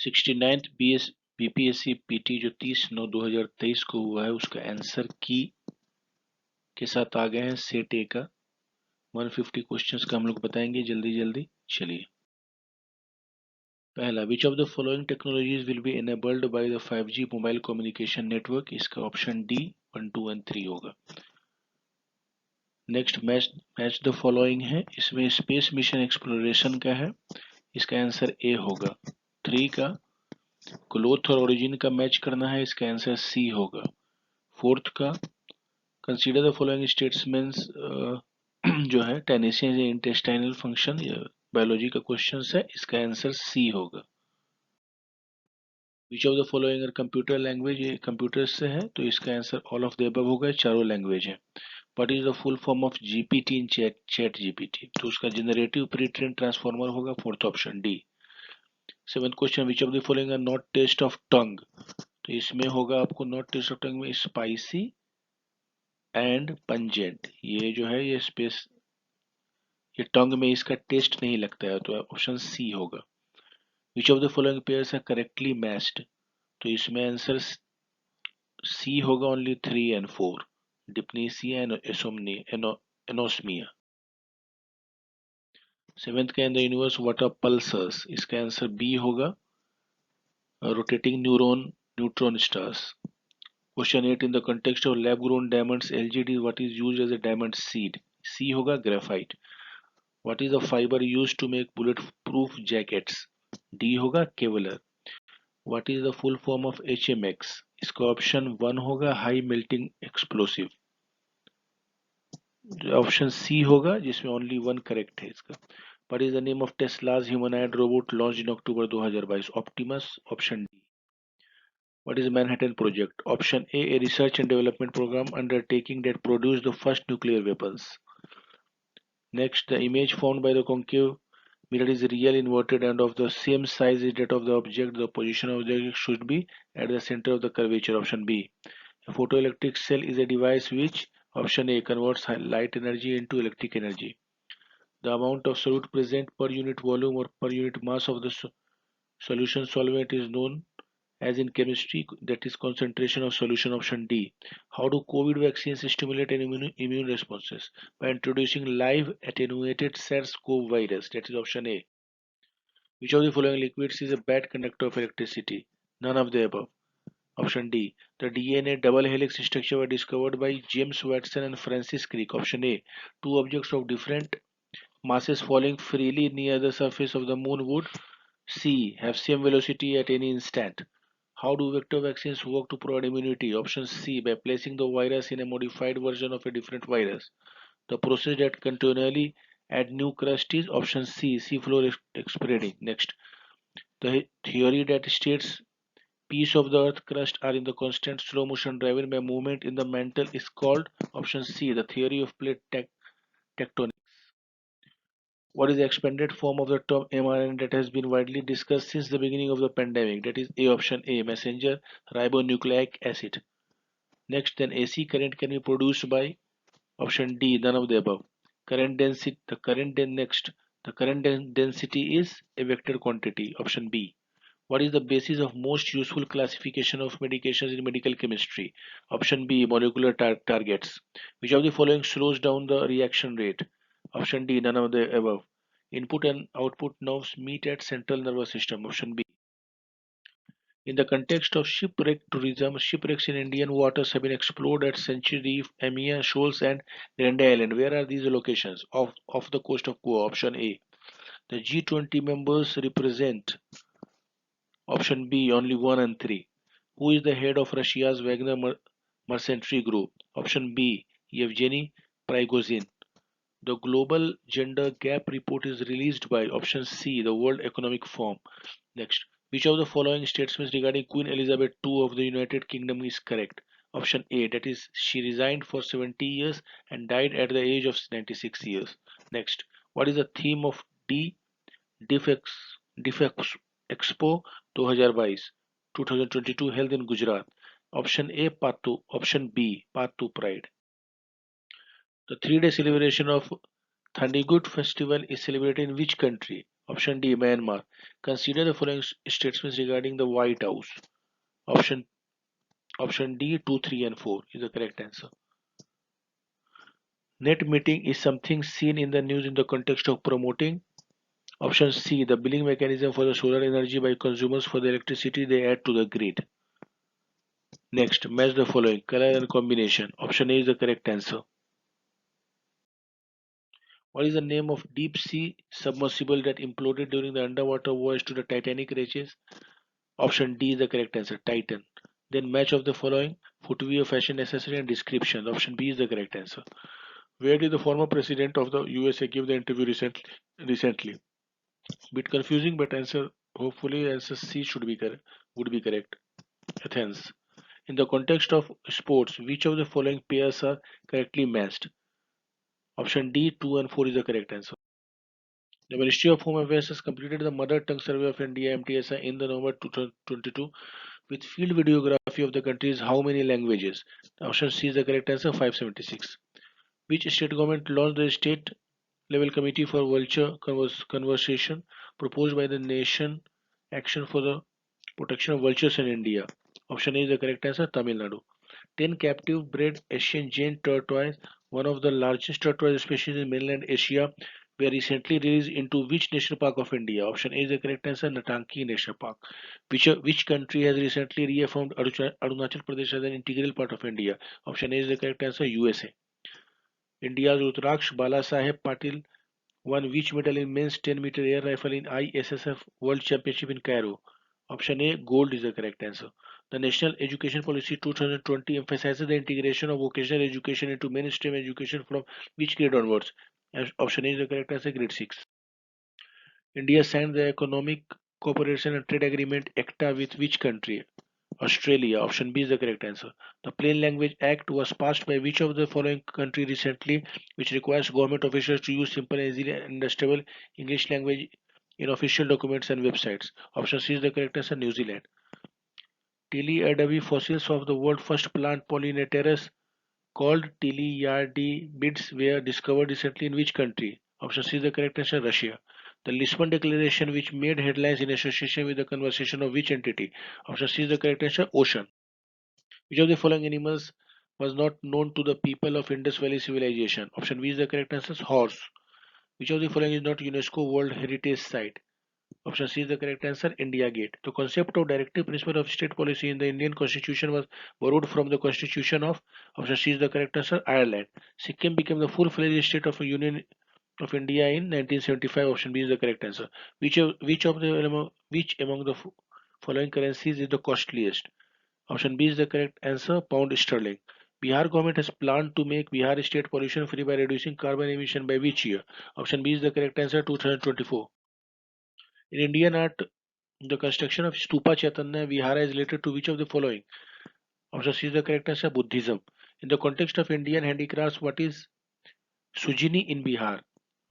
69th BPSC PT जो 30/9/2023 को हुआ है उसका आंसर की के साथ आ गए हैं सेट ए का 150 क्वेश्चंस का हम लोग बताएंगे जल्दी जल्दी। चलिए, पहला, विच of the following technologies will be enabled by the 5G mobile communication network? इसका ऑप्शन डी 1, 2 एंड 3 होगा। नेक्स्ट, मैच द फॉलोइंग है, इसमें स्पेस मिशन एक्सप्लोरेशन का है, इसका आंसर ए होगा। 3 का ग्रोथ और ओरिजिन का मैच करना है, इसका आंसर सी होगा। 4th का कंसीडर द फॉलोइंग स्टेटमेंट्स जो है टेनेसियन इंटेस्टाइनल फंक्शन, बायोलॉजी का क्वेश्चन है, इसका आंसर सी होगा। Which of the following are computer language, ये कंप्यूटर से है तो इसका answer all of the above होगा, चारों लैंग्वेज है। What is the full form of GPT in chat GPT? तो उसका जनरेटिव प्री ट्रेन ट्रांसफॉर्मर होगा, 4th option D. 7th question, which of the following are not taste of tongue? तो इसमें होगा आपको नॉट टेस्ट ऑफ टंग में spicy and pungent, ये जो है ये स्पेस, ये टंग में इसका टेस्ट नहीं लगता है, तो ऑप्शन सी होगा। Which of the following pairs are correctly matched? तो इसमें आंसर सी होगा, only 3 and 4, dipnesia and anosmia. 7th का in the universe what are pulsars? इसका आंसर बी होगा, rotating neutron stars. Question 8, in the context of lab grown diamonds LGD what is used as a diamond seed? C होगा, graphite. What is the fiber used to make bullet proof jackets? D होगा, Kevlar. What is the full form of HMX? इसका option 1 होगा, high melting explosive. Option C होगा, जिसमें only 1 correct है इसका। What is the name of Tesla's humanoid robot launch in October 2022? Optimus, option D. What is Manhattan Project? Option A research and development program undertaking that produced the first nuclear weapons. Next, the image found by the concave mirror is real inverted and of the same size as that of the object. The position of the object should be at the center of the curvature. Option B. A photoelectric cell is a device which, option A, converts light energy into electric energy. The amount of solute present per unit volume or per unit mass of the solution solvent is known as in chemistry, that is concentration of solution. Option D. How do COVID vaccines stimulate immune responses? By introducing live attenuated SARS-CoV virus, that is option A. Which of the following liquids is a bad conductor of electricity? None of the above. Option D. The DNA double helix structure was discovered by James Watson and Francis Crick. Option A. Two objects of different masses falling freely near the surface of the moon would C. Have same velocity at any instant. How do vector vaccines work to provide immunity? Option C. By placing the virus in a modified version of a different virus. The process that continually add new crust is option C. Seafloor spreading. Next, the theory that states piece of the earth crust are in the constant slow motion driven by movement in the mantle is called option C. The theory of plate tectonics. What is the expanded form of the term mRNA that has been widely discussed since the beginning of the pandemic? That is A, option A, messenger ribonucleic acid. Next, then AC current can be produced by option D, none of the above. Current density, the current density is a vector quantity, option B. What is the basis of most useful classification of medications in medical chemistry? Option B, molecular targets. Which of the following slows down the reaction rate? Option D, none of the above. Input and output nerves meet at central nervous system. Option B. In the context of shipwreck tourism, shipwrecks in Indian waters have been explored at Century Reef, Emia, Shoals, and Grande Island. Where are these locations? Off the coast of Goa. Option A. The G20 members represent, option B, only 1 and 3. Who is the head of Russia's Wagner mercenary group? Option B, Yevgeny Prigozhin. The Global Gender Gap Report is released by option C, the World Economic Forum. Next, which of the following statements regarding Queen Elizabeth II of the United Kingdom is correct? Option A, that is, she resigned for 70 years and died at the age of 96 years. Next, what is the theme of DIFEX Expo 2022 held in Gujarat? Option A, Path to, option B, Path to Pride. The 3-day celebration of Thandigut festival is celebrated in which country? Option D, Myanmar. Consider the following statements regarding the White House. Option D, 2, 3, and 4 is the correct answer. Net metering is something seen in the news in the context of promoting. Option C, the billing mechanism for the solar energy by consumers for the electricity they add to the grid. Next, match the following color and combination. Option A is the correct answer. What is the name of deep sea submersible that imploded during the underwater voyage to the Titanic wreckage? Option D is the correct answer, Titan. Then match of the following footwear, fashion, accessory, and description. Option B is the correct answer. Where did the former president of the USA give the interview recently? Bit confusing, but answer hopefully answer C should be correct. Would be correct. Athens. In the context of sports, which of the following pairs are correctly matched? Option D, 2 and 4 is the correct answer. The Ministry of Home Affairs has completed the Mother Tongue Survey of India (MTSI) in the November 2022 with field videography of the country's how many languages? Option C is the correct answer, 576. Which state government launched the state level committee for vulture conservation proposed by the nation action for the protection of vultures in India? Option A is the correct answer, Tamil Nadu. 10 captive bred Asian giant tortoise, one of the largest tortoise species in mainland Asia, were recently released into which national park of India? Option A is the correct answer, Natanki National Park. Which country has recently reaffirmed Arunachal Pradesh as an integral part of India? Option A is the correct answer, USA. India's Rudraksh Balasaheb Patil won which medal in men's 10-meter air rifle in ISSF World Championship in Cairo? Option A, gold is the correct answer. The National Education Policy 2020 emphasizes the integration of vocational education into mainstream education from which grade onwards? Option A is the correct answer, grade 6. India signed the Economic Cooperation and Trade Agreement (ECTA) with which country? Australia. Option B is the correct answer. The Plain Language Act was passed by which of the following country recently, which requires government officials to use simple and easily understandable English language in official documents and websites? Option C is the correct answer, New Zealand. Teleodabi fossils of the world's first plant pollinators called Teleodabids were discovered recently in which country? Option C is the correct answer, Russia. The Lisbon Declaration, which made headlines in association with the conversation of which entity? Option C is the correct answer, ocean. Which of the following animals was not known to the people of Indus Valley Civilization? Option B is the correct answer, horse. Which of the following is not UNESCO World Heritage Site? Option C is the correct answer, India Gate. The concept of directive principle of state policy in the Indian constitution was borrowed from the constitution of, option C is the correct answer, Ireland. Sikkim became the full-fledged state of a union of India in 1975. Option B is the correct answer. Which among the following currencies is the costliest? Option B is the correct answer, pound sterling. Bihar government has planned to make Bihar state pollution free by reducing carbon emission by which year? Option B is the correct answer, 2024. In Indian art, the construction of Stupa Chaitanya Vihara is related to which of the following? Option C is the correct answer, Buddhism. In the context of Indian handicrafts, what is Sujini in Bihar?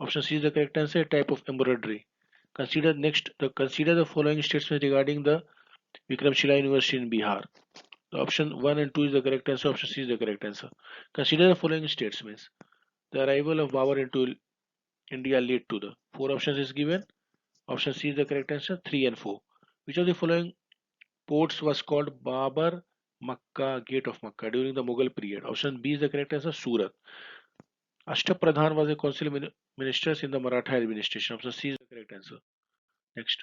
Option C is the correct answer, a type of embroidery. Consider the following statements regarding the Vikramshila University in Bihar. The option 1 and 2 is the correct answer. Option C is the correct answer. Consider the following statements. The arrival of Babur into India led to the. Four options is given. Option C is the correct answer. 3 and 4. Which of the following ports was called Babar Makkah, Gate of Makkah during the Mughal period? Option B is the correct answer. Surat. Ashtapradhan was a council ministers in the Maratha administration. Option C is the correct answer. Next.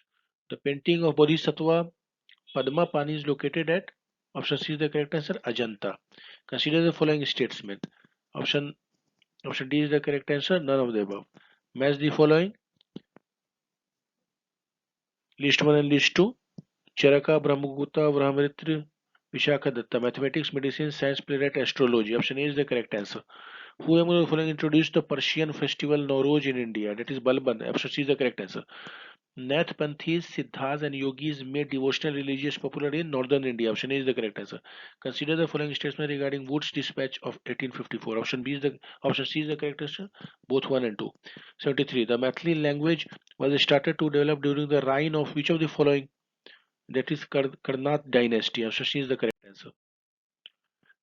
The painting of Bodhisattva Padma Pani is located at, option C is the correct answer, Ajanta. Consider the following statement. Option Option D is the correct answer, none of the above. Match the following. List 1 and list 2. Charaka, Brahmagupta, Brahmaritra, Vishakha Datta. Mathematics, medicine, science, playwright, astrology. Option A is the correct answer. Who among the following introduced the Persian festival Nowruz in India? That is Balban. Option C is the correct answer. Nath Panthis, Siddhas, and Yogis made devotional religious popular in northern India. Option A is the correct answer. Consider the following statement regarding Wood's dispatch of 1854. Option C is the correct answer. Both 1 and 2. 73. The Mathili language was started to develop during the reign of which of the following? That is Karnat dynasty. Option C is the correct answer.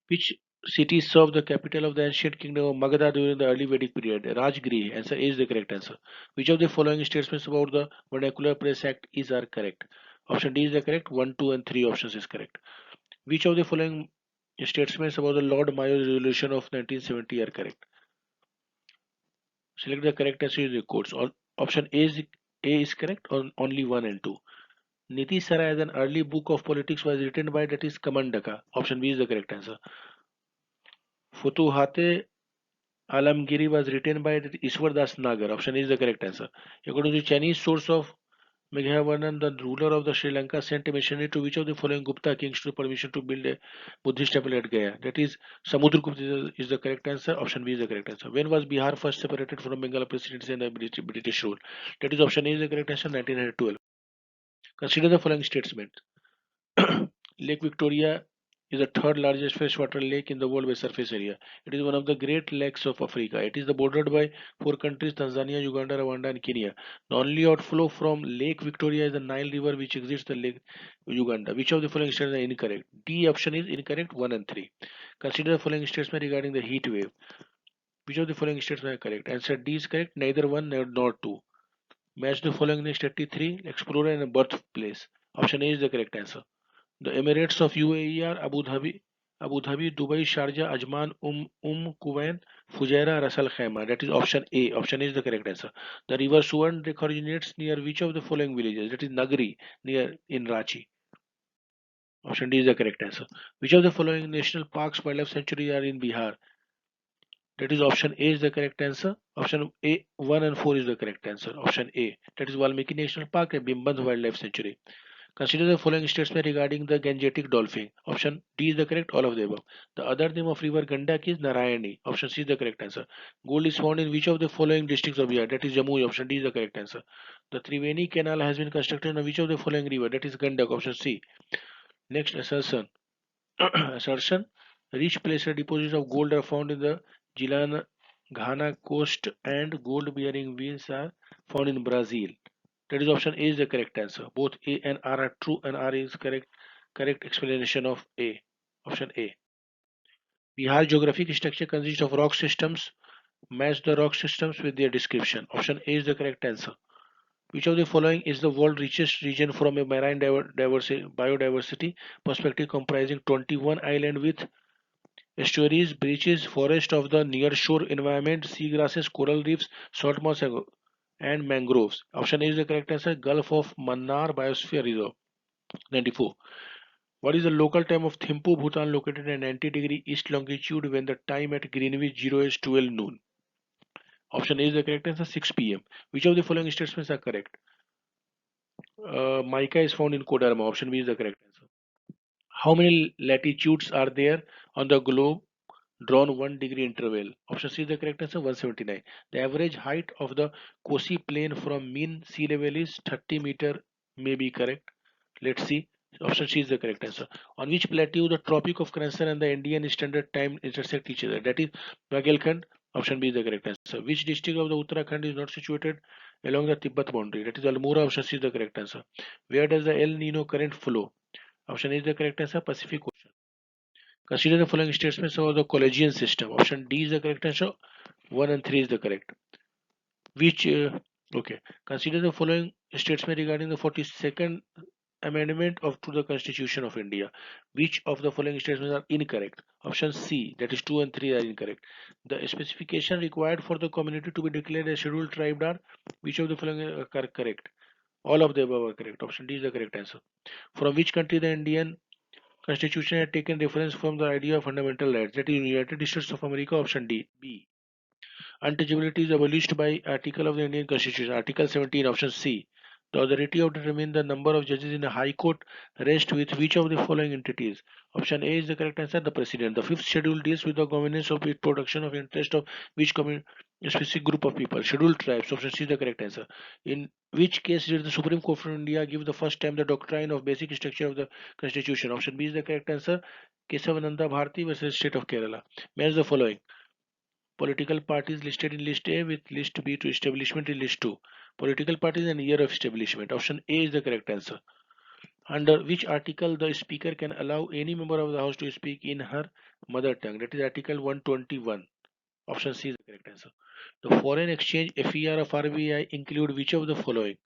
Which City served the capital of the ancient kingdom of Magadha during the early Vedic period. Rajgriha. Answer A is the correct answer. Which of the following statements about the Vernacular Press Act is are correct? Option D is the correct. 1, 2, and 3 options is correct. Which of the following statements about the Lord Mayo Resolution of 1970 are correct? Select the correct answer in the quotes. Option A is correct on only 1 and 2. Niti Sarai as an early book of politics was written by that is Kamandaka. Option B is the correct answer. Futuhate Alamgiri was written by Ishwar Das Nagar. Option is the correct answer. According to the Chinese source of Meghavarnan, the ruler of the Sri Lanka, sent a missionary to which of the following Gupta kings to permission to build a Buddhist temple at Gaya. That is Samudragupta is the correct answer. Option B is the correct answer. When was Bihar first separated from Bengal presidency and the British rule? That is option A is the correct answer. 1912. Consider the following statement. Lake Victoria is the third largest freshwater lake in the world by surface area. It is one of the great lakes of Africa. It is bordered by four countries Tanzania, Uganda, Rwanda, and Kenya. The only outflow from Lake Victoria is the Nile River, which exits the Lake Uganda. Which of the following statements are incorrect? D option is incorrect, 1 and 3. Consider the following statement regarding the heat wave. Which of the following statements are correct? Answer D is correct, neither 1 nor 2. Match the following next 33, explorer and birthplace. Option A is the correct answer. The Emirates of UAE are Abu Dhabi, Dubai, Sharjah, Ajman, Kuwait, Fujairah, Ras Al Khaimah. That is option A. Option A is the correct answer. The river Suwan originates near which of the following villages? That is Nagri, near in Ranchi. Option D is the correct answer. Which of the following national parks, wildlife sanctuary are in Bihar? That is option A is the correct answer. Option A 1 and 4 is the correct answer. Option A. That is Valmiki National Park and Bimband Wildlife Sanctuary. Consider the following statement regarding the Gangetic dolphin. Option D is the correct, all of the above. The other name of river Gandak is Narayani. Option C is the correct answer. Gold is found in which of the following districts of Bihar? That is Jammu. Option D is the correct answer. The Triveni Canal has been constructed on which of the following river? That is Gandak. Option C. Next assertion. Assertion. Rich placer deposits of gold are found in the Jilan Ghana coast and gold bearing veins are found in Brazil. That is option A is the correct answer. Both A and R are true and R is correct explanation of A. Option A. Bihar geographic structure consists of rock systems. Match the rock systems with their description. Option A is the correct answer. Which of the following is the world's richest region from a marine biodiversity perspective, comprising 21 islands with estuaries, beaches, forest of the nearshore environment, seagrasses, coral reefs, salt marshes, and mangroves? Option A is the correct answer. Gulf of Mannar Biosphere Reserve. 94. What is the local time of Thimphu, Bhutan, located at 90° east longitude when the time at Greenwich 0 is 12 noon? Option A is the correct answer, 6 p.m. Which of the following statements are correct? Mica is found in Kodarma. Option B is the correct answer. How many latitudes are there on the globe drawn 1 degree interval? Option C is the correct answer, 179. The average height of the Kosi plain from mean sea level is 30 meter. May be correct. Let's see. Option C is the correct answer. On which plateau the Tropic of Cancer and the Indian Standard Time intersect each other? That is Bagelkhand. Option B is the correct answer. Which district of the Uttarakhand is not situated along the Tibet boundary? That is Almora. Option C is the correct answer. Where does the El Nino current flow? Option A is the correct answer, Pacific Ocean. Consider the following statements about the Collegian system. Option D is the correct answer. 1 and 3 is the correct. Which, okay. Consider the following statement regarding the 42nd Amendment to the Constitution of India. Which of the following statements are incorrect? Option C, that is 2 and 3 are incorrect. The specification required for the community to be declared a scheduled tribe are which of the following are correct? All of the above are correct. Option D is the correct answer. From which country the Indian Constitution had taken reference from the idea of fundamental rights? That is United States of America. Option D. B. Untouchability is abolished by article of the Indian Constitution. Article 17, option C. The authority of determining the number of judges in the High Court rests with which of the following entities? Option A is the correct answer, the President. The fifth schedule deals with the governance of its protection of interest of which specific group of people? Scheduled tribes. Option C is the correct answer. In which case did the Supreme Court of India give the first time the doctrine of basic structure of the Constitution? Option B is the correct answer. Kesavananda Bharati versus State of Kerala. Match the following. Political parties listed in list A with list B to establishment in list 2. Political parties and year of establishment. Option A is the correct answer. Under which article the speaker can allow any member of the house to speak in her mother tongue? That is Article 121. Option C is the correct answer. The foreign exchange FER of RBI include which of the following?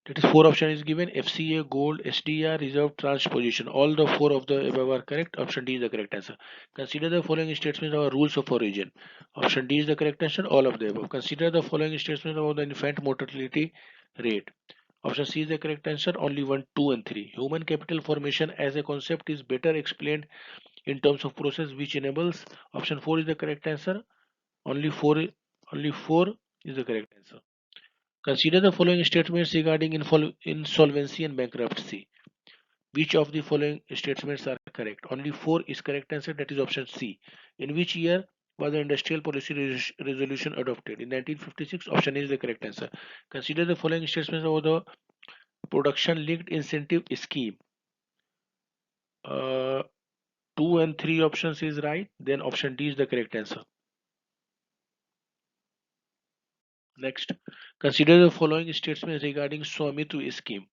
That is four option is given: FCA, gold, SDR, reserve, transposition. All the four of the above are correct. Option D is the correct answer. Consider the following statements about rules of origin. Option D is the correct answer. All of the above. Consider the following statements about the infant mortality rate. Option C is the correct answer. Only 1, 2, and 3. Human capital formation as a concept is better explained in terms of process which enables. Option 4 is the correct answer. Only 4. Only 4 is the correct answer. Consider the following statements regarding insolvency and bankruptcy. Which of the following statements are correct? Only 4 is correct answer. That is option C. In which year was the industrial policy resolution adopted? In 1956. Option A is the correct answer. Consider the following statements about the production linked incentive scheme. 2 and 3 options is right. Then option D is the correct answer. Next, consider the following statements regarding Swamitwa scheme.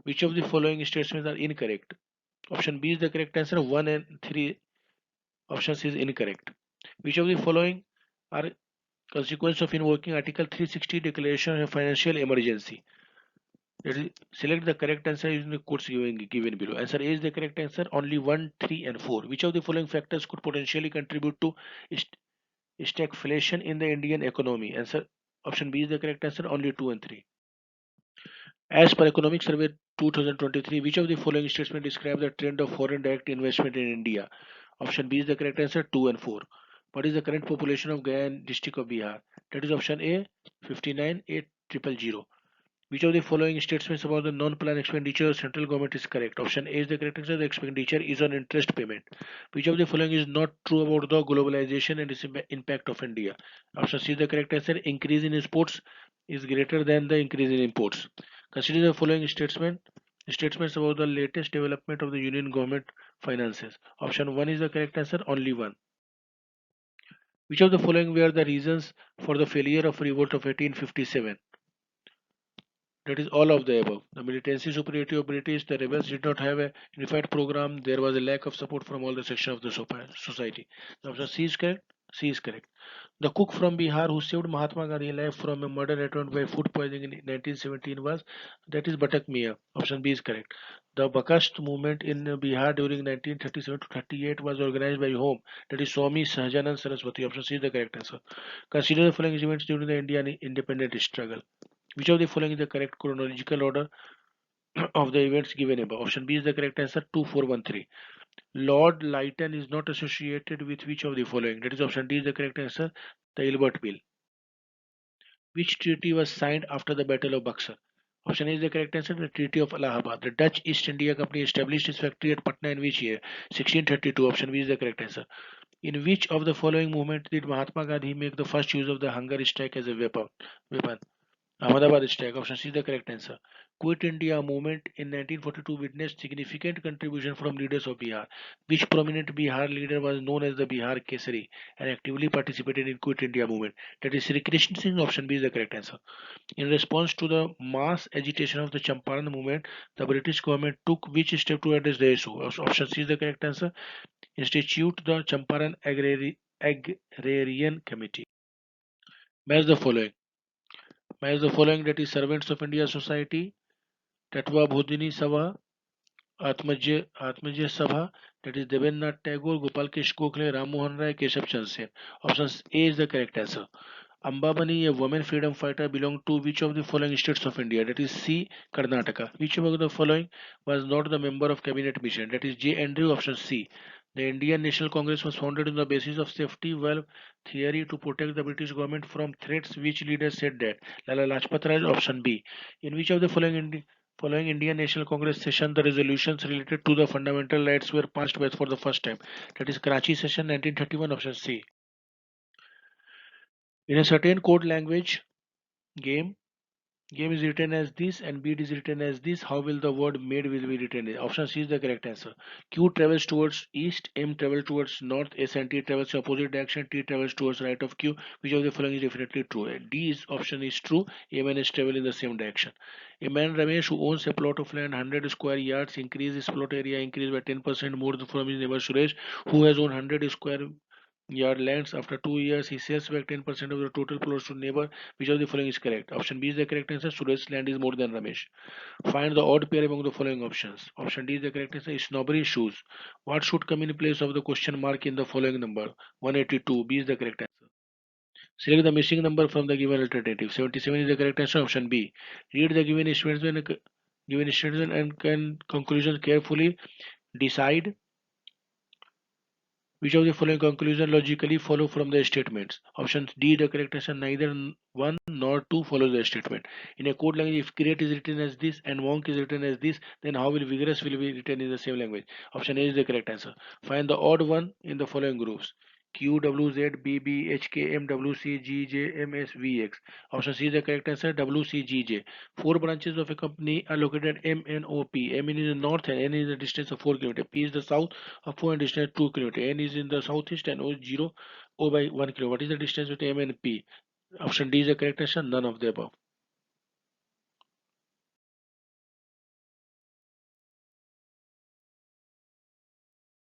Which of the following statements are incorrect? Option B is the correct answer. 1 and 3 options is incorrect. Which of the following are consequence of invoking Article 360 Declaration of Financial Emergency? Select the correct answer using the codes given below. Answer A is the correct answer. Only 1, 3, and 4. Which of the following factors could potentially contribute to stagflation in the Indian economy? Answer option B is the correct answer. Only 2 and 3. As per Economic Survey 2023, which of the following statements describe the trend of foreign direct investment in India? Option B is the correct answer. 2 and 4. What is the current population of Gaya district of Bihar? That is option A 59,800. Which of the following statements about the non-plan expenditure of central government is correct? Option A is the correct answer. The expenditure is on interest payment. Which of the following is not true about the globalization and its impact of India? Option C is the correct answer. Increase in exports is greater than the increase in imports. Consider the following statements about the latest development of the union government finances. Option 1 is the correct answer. Only 1. Which of the following were the reasons for the failure of revolt of 1857? That is all of the above. The militancy superiority of British, the rebels did not have a unified program. There was a lack of support from all the sections of the society. The option C is correct. C is correct. The cook from Bihar who saved Mahatma Gandhi's life from a murder attempt by food poisoning in 1917 was, that is Batak Mia. Option B is correct. The Bakast movement in Bihar during 1937 to 38 was organized by whom? That is Swami Sahajanand Saraswati. Option C is the correct answer. Consider the following events during the Indian independence struggle. Which of the following is the correct chronological order of the events given above? Option B is the correct answer. 2413. Lord Lytton is not associated with which of the following? That is option D is the correct answer. The Albert Bill. Which treaty was signed after the Battle of Buxar? Option A is the correct answer. The Treaty of Allahabad. The Dutch East India Company established its factory at Patna in which year? 1632. Option B is the correct answer. In which of the following movements did Mahatma Gandhi make the first use of the hunger strike as a weapon? Ahmedabad strike. Option C is the correct answer. Quit India movement in 1942 witnessed significant contribution from leaders of Bihar. Which prominent Bihar leader was known as the Bihar Kesari and actively participated in Quit India movement? That is Sri Krishna Singh. Option B is the correct answer. In response to the mass agitation of the Champaran movement, the British government took which step to address the issue? Option C is the correct answer. Institute the Champaran Agrarian Committee. Match the following. Match the following, that is Servants of India Society, Tatva Bodhini Sabha, Atmajya Sabha, that is Devendranath Tagore, Gopal Kish Gokhale, Ram Mohan Rai, Keshav Chand Sen. Option A is the correct answer. Ambabani, a woman freedom fighter, belonged to which of the following states of India? That is C. Karnataka. Which of the following was not the member of cabinet mission? That is J. Andrew. Option C. The Indian National Congress was founded on the basis of safety valve theory to protect the British government from threats. Which leader said that? Lala Lajpat Rai. Option B. In which of the following Indian National Congress session the resolutions related to the fundamental rights were passed for the first time? That is Karachi session 1931. Option C. In a certain code language game, Game is written as this and bead is written as this. How will the word made will be written? Option C is the correct answer. Q travels towards east, M travels towards north, S and T travels opposite direction, T travels towards right of Q. Which of the following is definitely true? D is option is true. M and S travel in the same direction. A man Ramesh who owns a plot of land 100 square yards increase his plot area increase by 10% more from his neighbor Suresh who has owned 100 square yard lands. After 2 years, he sells back 10% of the total plots to neighbor. Which of the following is correct? Option B is the correct answer. Suresh's land is more than Ramesh. Find the odd pair among the following options. Option D is the correct answer. Snobbery shoes. What should come in place of the question mark in the following number? 182. B is the correct answer. Select the missing number from the given alternative. 77 is the correct answer. Option B. Read the given statement and can conclusion carefully. Decide which of the following conclusion logically follow from the statements? Option D, the correct answer, neither one nor two follows the statement. In a code language, if create is written as this and wonk is written as this, then how will vigorous will be written in the same language? Option A is the correct answer. Find the odd one in the following groups. Q, W, Z, B, B, H, K, M, W, C, G, J, M, S, V, X. Option C is the correct answer. W, C, G, J. Four branches of a company are located at M, N, O, P. M is in the north and N is the distance of 4 km. P is the south of 4 and distance 2 km. N is in the southeast and O is 0 O by 1 km. What is the distance between M and P? Option D is the correct answer. None of the above.